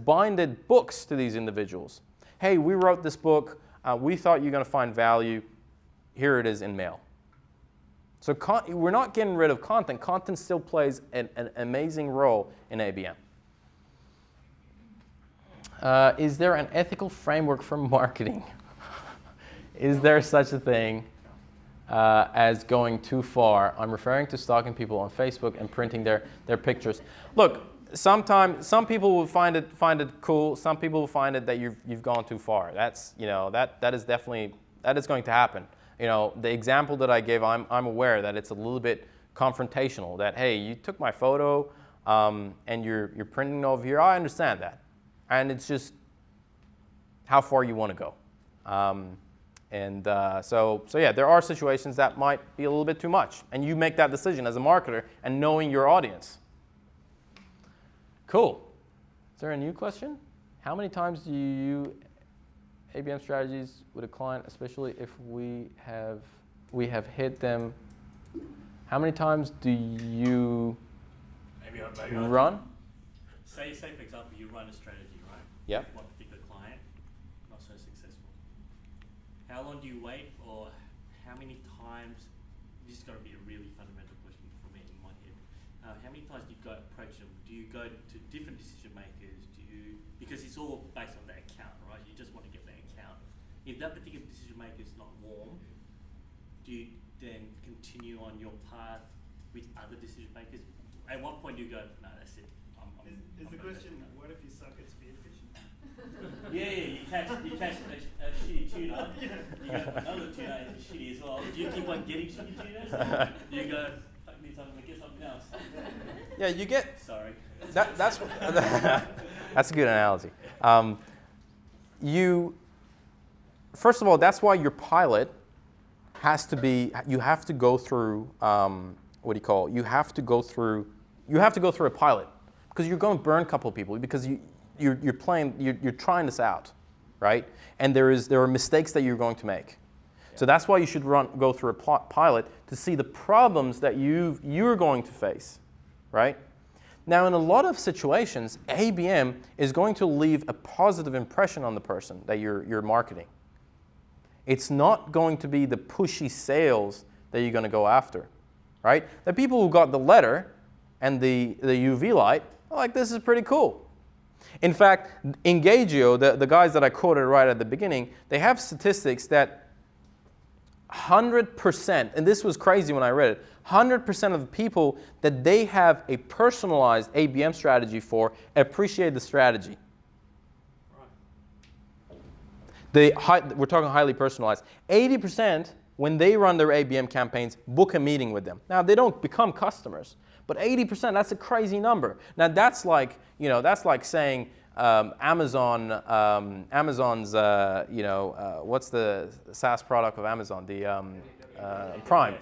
binded books to these individuals. Hey, we wrote this book. We thought you're going to find value. Here it is in mail. So we're not getting rid of content. Content still plays an amazing role in ABM. Is there an ethical framework for marketing? Is there such a thing as going too far? I'm referring to stalking people on Facebook and printing their pictures. Look, sometimes some people will find it cool. Some people will find it that you've gone too far. That's that is definitely going to happen. The example that I gave, I'm aware that it's a little bit confrontational. That hey, you took my photo and you're printing it over here. I understand that, and it's just how far you want to go. So yeah, there are situations that might be a little bit too much, and you make that decision as a marketer and knowing your audience. Cool. Is there a new question? How many times do you ABM strategies with a client, especially if we have hit them? How many times do you run? Say for example, you run a strategy, right? Yep. With one particular client, not so successful. How long do you wait, or how many times? This has got to be a really fundamental question for me in my head. How many times do you go approach them? Do you go to different decision makers? Because it's all based on the account, right? You just want to get the account. If that particular decision maker is not warm, do you then continue on your path with other decision makers? At what point do you go, no, that's it. Is the question, what if you suck at spearfishing? You catch a shitty tuna. You go, another tuna is shitty as well. Do you keep on getting shitty tunas? Do you go, fuck me, I'm going to get something else? Yeah, you get. Sorry. That's that's a good analogy. First of all, that's why your pilot has to be. You have to go through. What do you call it? You have to go through a pilot because you're going to burn a couple of people because you're trying this out, right? And there are mistakes that you're going to make. So that's why you should go through a pilot to see the problems that you're going to face, right? Now, in a lot of situations, ABM is going to leave a positive impression on the person that you're marketing. It's not going to be the pushy sales that you're going to go after, right? The people who got the letter and the UV light are like, this is pretty cool. In fact, Engagio, the guys that I quoted right at the beginning, they have statistics that 100%, and this was crazy when I read it, 100% of the people that they have a personalized ABM strategy for appreciate the strategy. We're talking highly personalized. 80% when they run their ABM campaigns, book a meeting with them. Now, they don't become customers, but 80%, that's a crazy number. Now, that's like, that's like saying Amazon's, what's the SaaS product of Amazon? Prime.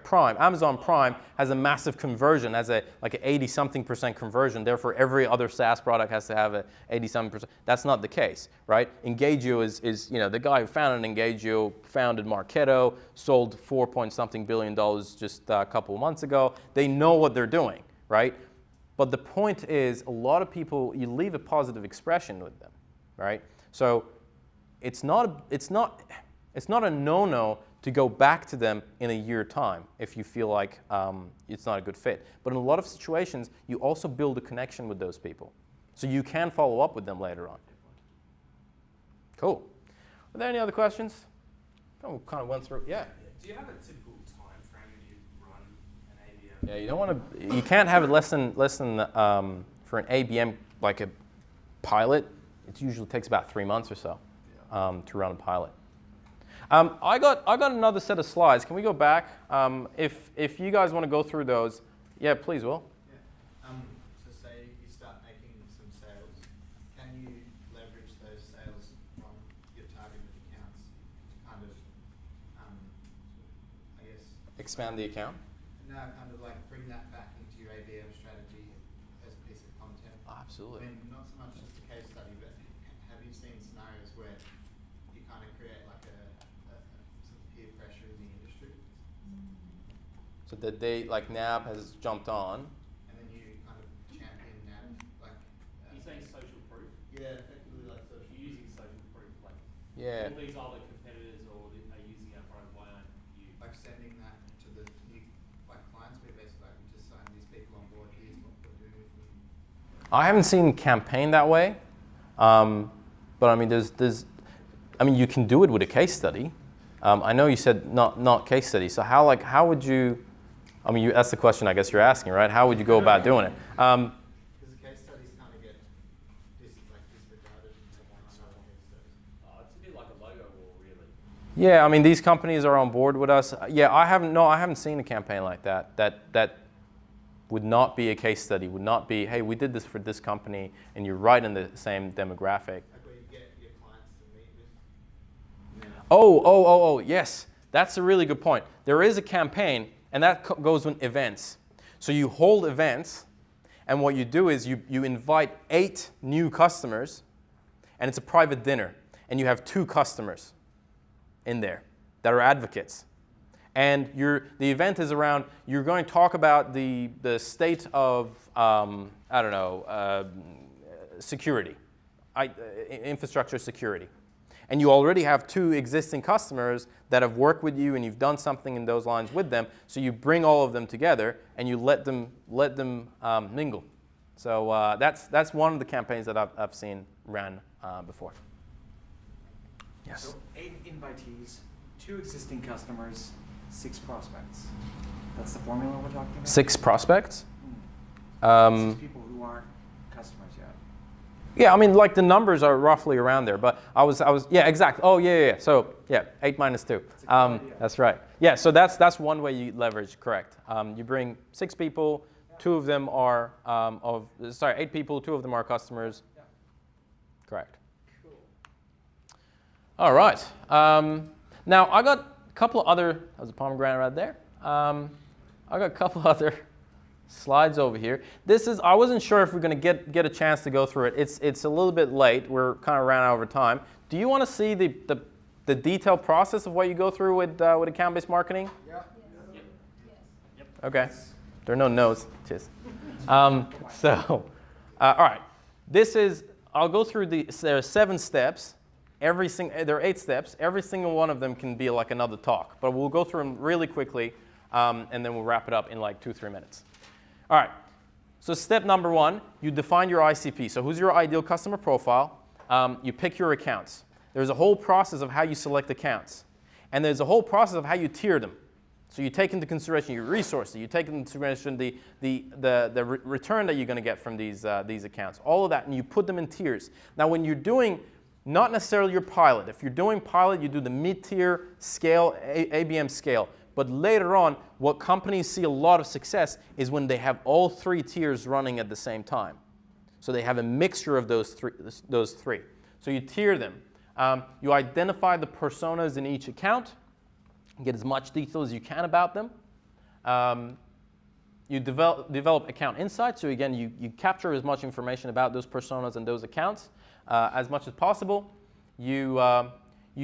Prime. Amazon Prime has a massive conversion, has like an 80-something% conversion. Therefore, every other SaaS product has to have a 80-something%. That's not the case, right? Engagio is the guy who founded Engagio founded Marketo, sold $4-point-something billion just a couple of months ago. They know what they're doing, right? But the point is, a lot of people, you leave a positive expression with them, right? So it's not a no-no to go back to them in a year time if you feel like it's not a good fit. But in a lot of situations, you also build a connection with those people. So you can follow up with them later on. Cool. Are there any other questions? We kind of went through, yeah. Do you have a typical time frame when you run an ABM? Yeah, you can't have it less than for an ABM, like a pilot, it usually takes about 3 months or so to run a pilot. I got another set of slides. Can we go back? If you guys want to go through those, yeah, please, Will. Yeah. So say you start making some sales, can you leverage those sales from your targeted accounts to kind of, I guess, Expand the account. now kind of like bring that back into your ABM strategy as a piece of content? Absolutely. I mean, not so much just a case study, but have you seen scenarios where you kind of create like some peer pressure in the industry? So that like NAB has jumped on. And then you kind of champion that, like. You're saying social proof? Yeah, effectively like social. You're using social proof, like Yeah. all these other competitors are using our product, why aren't you? Like sending that to the new clients where basically like we just signed these people on board, here's what we're doing with them. I haven't seen campaign that way, but I mean, you can do it with a case study. I know you said not case study. So how would you? I mean, that's the question I guess you're asking, right? How would you go about doing it? Because the case studies kind of get disregarded in some case studies. It's a bit like a logo wall, really. Yeah, I mean, these companies are on board with us. Yeah, I haven't seen a campaign like that. That would not be a case study. Would not be, hey, we did this for this company, and you're right in the same demographic. Like where you get your clients to meet with. Oh, yes. That's a really good point. There is a campaign, and that goes with events. So you hold events, and what you do is you invite 8 new customers, and it's a private dinner, and you have 2 customers in there that are advocates. And the event is around, you're going to talk about the state of, security, infrastructure security. And you already have 2 existing customers that have worked with you and you've done something in those lines with them. So you bring all of them together and you let them mingle. So that's one of the campaigns that I've seen ran before. Yes. So 8 invitees, 2 existing customers, 6 prospects. That's the formula we're talking about? 6 prospects? 6 people who aren't customers yet. Yeah, I mean, like the numbers are roughly around there, but I was, yeah, exactly. Oh, yeah. So, yeah, 8 minus 2. That's right. Yeah, so that's one way you leverage, correct. You bring 6 people, 2 of them are 8 people, 2 of them are customers. Yeah. Correct. Cool. All right. Now, I got a couple of other, there's a pomegranate right there. I got a couple other slides over here. I wasn't sure if we're going to get a chance to go through it. It's a little bit late. We're kind of ran out over time. Do you want to see the detailed process of what you go through with account-based marketing? Yeah. Yep. Okay. There are no no's. Cheers. All right. I'll go through there are 7 steps. There are 8 steps. Every single one of them can be like another talk, but we'll go through them really quickly, and then we'll wrap it up in like 2-3 minutes. All right, so step number 1, you define your ICP. So who's your ideal customer profile? You pick your accounts. There's a whole process of how you select accounts. And there's a whole process of how you tier them. So you take into consideration your resources. You take into consideration the return that you're going to get from these accounts. All of that, and you put them in tiers. Now, when you're doing Not necessarily your pilot. If you're doing pilot, you do the mid-tier scale, ABM scale. But later on, what companies see a lot of success is when they have all 3 tiers running at the same time. So they have a mixture of those three. So you tier them. You identify the personas in each account, get as much detail as you can about them. You develop account insights. So again, you capture as much information about those personas and those accounts as much as possible. You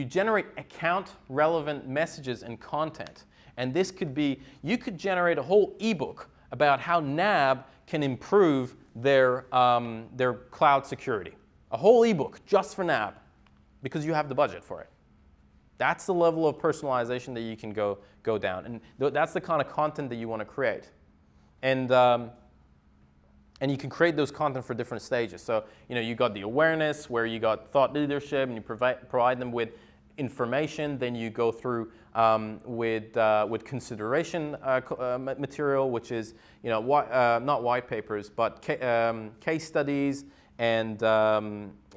generate account relevant messages and content. And this could be, you could generate a whole ebook about how NAB can improve their cloud security. A whole ebook just for NAB because you have the budget for it. That's the level of personalization that you can go down. And that's the kind of content that you want to create. And you can create those content for different stages. So, you got the awareness where you got thought leadership and you provide them with information. Then you go through with consideration material, which is, not white papers, but case studies. And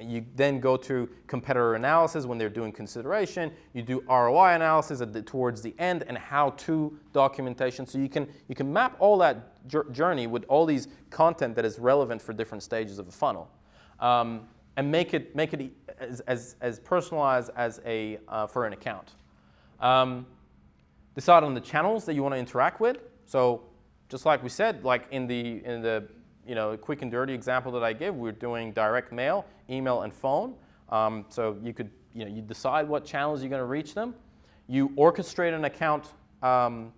you then go to competitor analysis when they're doing consideration. You do ROI analysis towards the end and how-to documentation. So you can map all that journey with all these content that is relevant for different stages of the funnel, and make it as personalized as for an account. Decide on the channels that you want to interact with. So just like we said, like in the quick and dirty example that I gave, we're doing direct mail, email, and phone. So you could, you decide what channels you're going to reach them. You orchestrate an account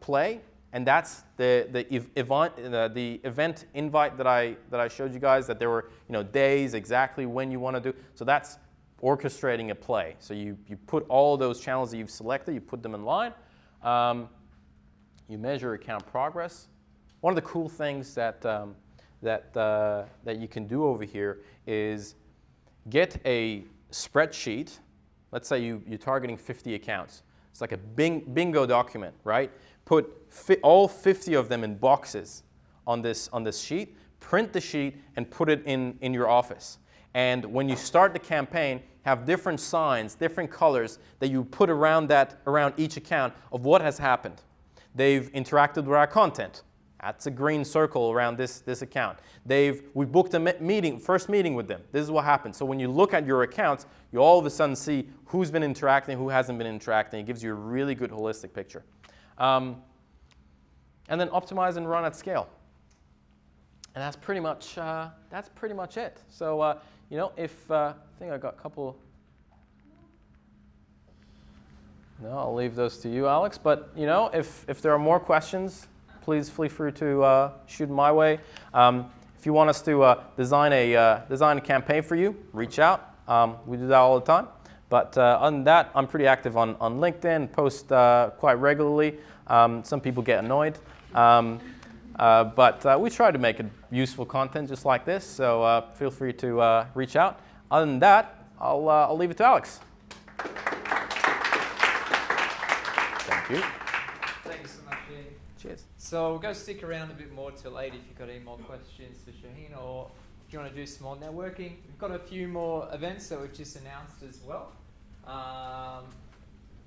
play, and that's the event invite that I showed you guys. That there were days exactly when you want to do. So that's orchestrating a play. So you put all those channels that you've selected, you put them in line. You measure account progress. One of the cool things that you can do over here is get a spreadsheet. Let's say you're targeting 50 accounts. It's like a bingo document, right? Put all 50 of them in boxes on this sheet, print the sheet, and put it in your office. And when you start the campaign, have different signs, different colors that you put around each account of what has happened. They've interacted with our content. That's a green circle around this account. We booked a first meeting with them. This is what happened. So when you look at your accounts, you all of a sudden see who's been interacting, who hasn't been interacting. It gives you a really good holistic picture. And then optimize and run at scale. And that's pretty much it. So if I think I got a couple. No, I'll leave those to you, Alex. But if there are more questions, please feel free to shoot my way. If you want us to design a campaign for you, reach out. We do that all the time. But other than that, I'm pretty active on LinkedIn, post quite regularly. Some people get annoyed. But we try to make it useful content just like this. So feel free to reach out. Other than that, I'll leave it to Alex. Thank you. Thank you so much, Ian. Cheers. So we'll go stick around a bit more till later if you've got any more questions for Shaheen, or if you want to do some more networking. We've got a few more events that we've just announced as well.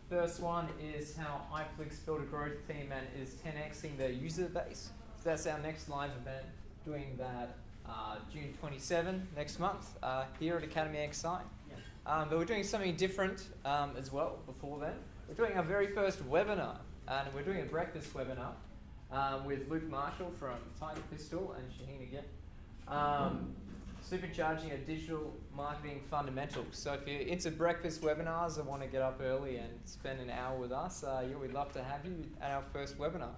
First one is how iFlix built a growth team and is 10xing their user base. So that's our next live event, doing that June 27 next month here at Academy XI. But we're doing something different as well before then. We're doing our very first webinar, and we're doing a breakfast webinar with Luke Marshall from Tiger Pistol and Shaheen again. Supercharging a digital marketing fundamentals. So if you're into breakfast webinars and want to get up early and spend an hour with us, we'd love to have you at our first webinar.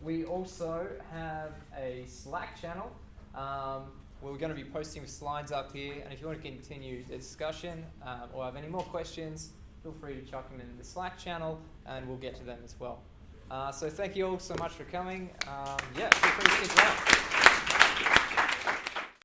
We also have a Slack channel where we're going to be posting slides up here, and if you want to continue the discussion or have any more questions, feel free to chuck them in the Slack channel and we'll get to them as well. So thank you all so much for coming. Feel free to stick around.